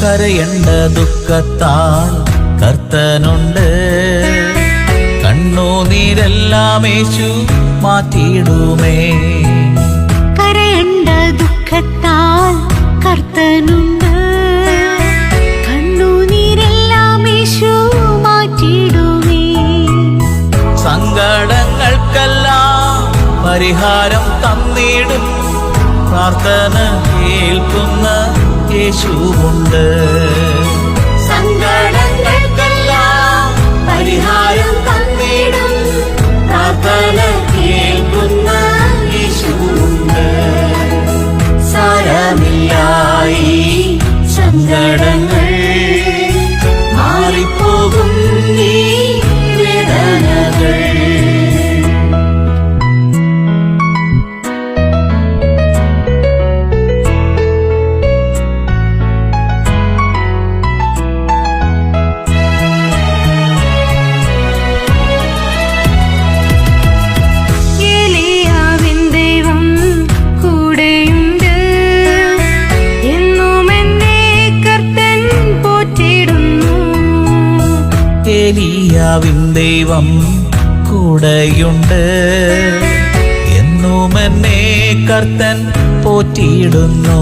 കരയേണ്ട ദുഃഖത്താൽ കർത്തനുണ്ട്. കണ്ണുനീരെല്ലാം യേശു മാറ്റിയിടുമേ. കരയേണ്ട ദുഃഖത്താൽ കർത്തനുണ്ട്. കണ്ണുനീരെല്ലാം യേശു മാറ്റിയിടുമേ. സങ്കടങ്ങൾക്കെല്ലാം പരിഹാരം തന്നിടും. പ്രാർത്ഥന കേൾക്കുന്ന യേശുവുണ്ട്. സങ്കടങ്ങൾക്കെല്ലാം പരിഹാരം തന്നിടും. പ്രാർത്ഥന കേൾക്കുന്ന യേശുവുണ്ട്. സാരമില്ലായി സങ്കടങ്ങൾ മാറിപ്പോകും ഈ വേദനകൾ. ഏലിയാവിൻ ദൈവം കൂടെയുണ്ട്. എന്നും എന്നെ കർത്തൻ പോറ്റിയിടുന്നു.